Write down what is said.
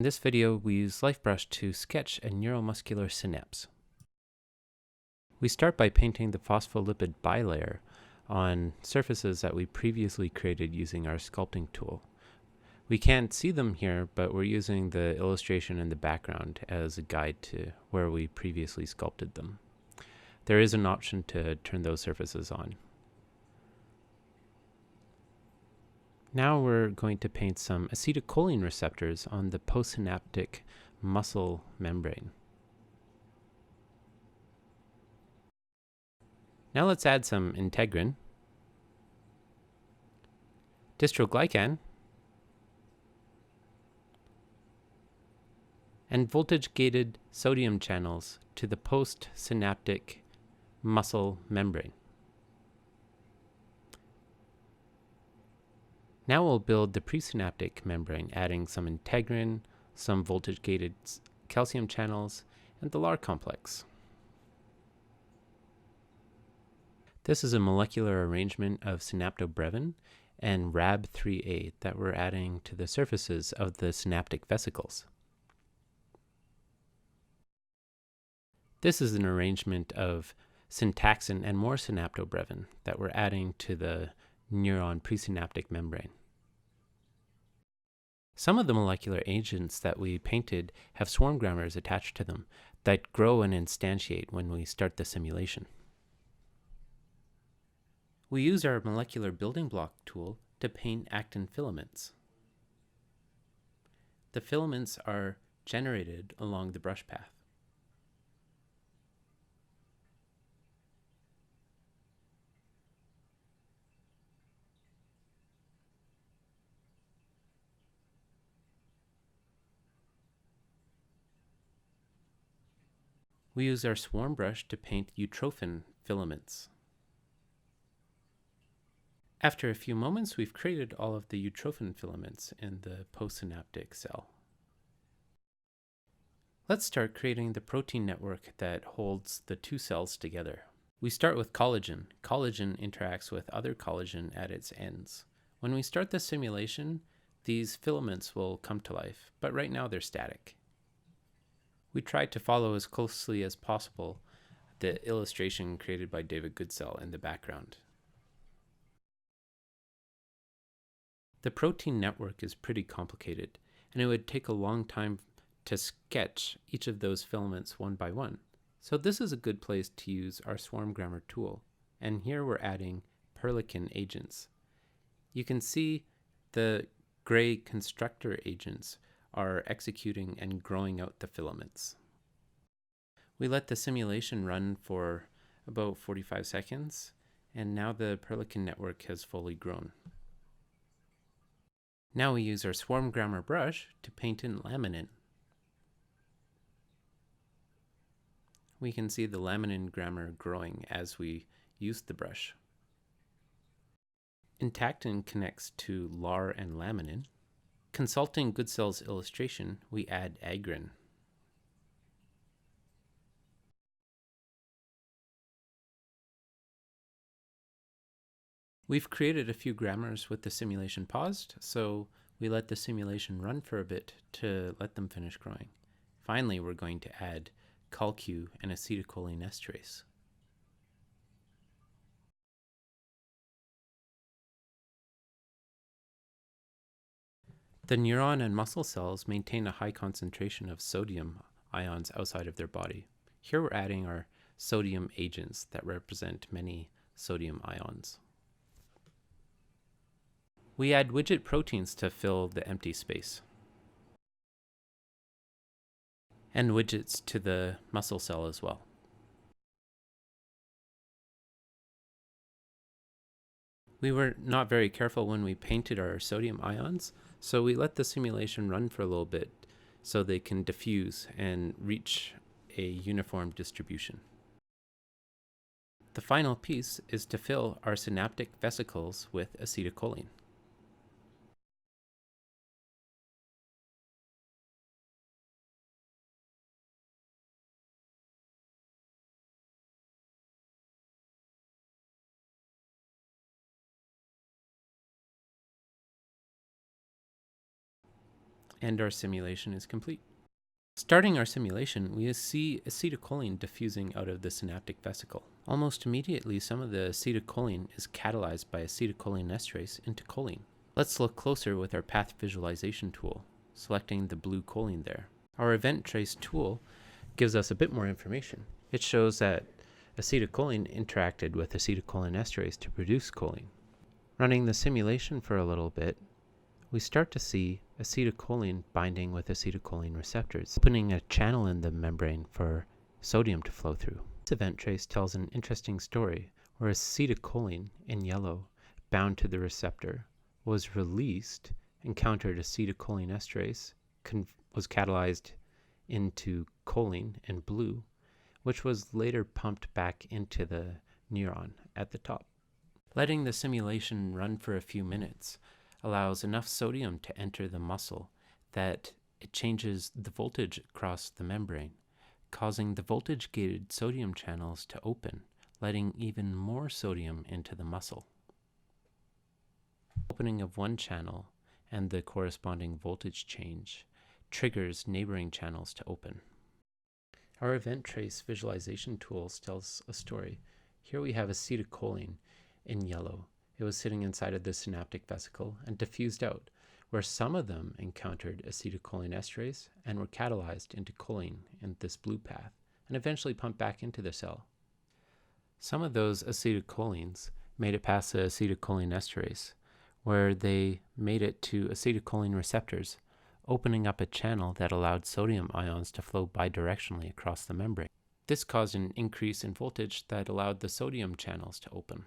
In this video, we use LifeBrush to sketch a neuromuscular synapse. We start by painting the phospholipid bilayer on surfaces that we previously created using our sculpting tool. We can't see them here, but we're using the illustration in the background as a guide to where we previously sculpted them. There is an option to turn those surfaces on. Now we're going to paint some acetylcholine receptors on the postsynaptic muscle membrane. Now let's add some integrin, dystroglycan, and voltage-gated sodium channels to the postsynaptic muscle membrane. Now we'll build the presynaptic membrane, adding some integrin, some voltage-gated calcium channels, and the LAR complex. This is a molecular arrangement of synaptobrevin and Rab3A that we're adding to the surfaces of the synaptic vesicles. This is an arrangement of syntaxin and more synaptobrevin that we're adding to the neuron presynaptic membrane. Some of the molecular agents that we painted have swarm grammars attached to them that grow and instantiate when we start the simulation. We use our molecular building block tool to paint actin filaments. The filaments are generated along the brush path. We use our swarm brush to paint eutrophin filaments. After a few moments, we've created all of the eutrophin filaments in the postsynaptic cell. Let's start creating the protein network that holds the two cells together. We start with collagen. Collagen interacts with other collagen at its ends. When we start the simulation, these filaments will come to life, but right now they're static. We tried to follow as closely as possible the illustration created by David Goodsell in the background. The protein network is pretty complicated, and it would take a long time to sketch each of those filaments one by one. So this is a good place to use our swarm grammar tool, and here we're adding perlequin agents. You can see the gray constructor agents are executing and growing out the filaments. We let the simulation run for about 45 seconds, and now the perlequin network has fully grown. Now we use our swarm grammar brush to paint in laminin. We can see the laminin grammar growing as we use the brush. Intactin connects to LAR and laminin. Consulting Goodsell's illustration, we add agrin. We've created a few grammars with the simulation paused, so we let the simulation run for a bit to let them finish growing. Finally, we're going to add CalQ and acetylcholine esterase. The neuron and muscle cells maintain a high concentration of sodium ions outside of their body. Here we're adding our sodium agents that represent many sodium ions. We add widget proteins to fill the empty space, and widgets to the muscle cell as well. We were not very careful when we painted our sodium ions, so we let the simulation run for a little bit so they can diffuse and reach a uniform distribution. The final piece is to fill our synaptic vesicles with acetylcholine. And our simulation is complete. Starting our simulation, we see acetylcholine diffusing out of the synaptic vesicle. Almost immediately, some of the acetylcholine is catalyzed by acetylcholinesterase into choline. Let's look closer with our path visualization tool, selecting the blue choline there. Our event trace tool gives us a bit more information. It shows that acetylcholine interacted with acetylcholinesterase to produce choline. Running the simulation for a little bit, we start to see acetylcholine binding with acetylcholine receptors, opening a channel in the membrane for sodium to flow through. This event trace tells an interesting story where acetylcholine in yellow, bound to the receptor, was released, encountered acetylcholinesterase, was catalyzed into choline in blue, which was later pumped back into the neuron at the top. Letting the simulation run for a few minutes allows enough sodium to enter the muscle that it changes the voltage across the membrane, causing the voltage-gated sodium channels to open, letting even more sodium into the muscle. Opening of one channel and the corresponding voltage change triggers neighboring channels to open. Our event trace visualization tools tells a story. Here we have acetylcholine in yellow. It was sitting inside of the synaptic vesicle and diffused out, where some of them encountered acetylcholinesterase and were catalyzed into choline in this blue path, and eventually pumped back into the cell. Some of those acetylcholines made it past the acetylcholinesterase, where they made it to acetylcholine receptors, opening up a channel that allowed sodium ions to flow bidirectionally across the membrane. This caused an increase in voltage that allowed the sodium channels to open.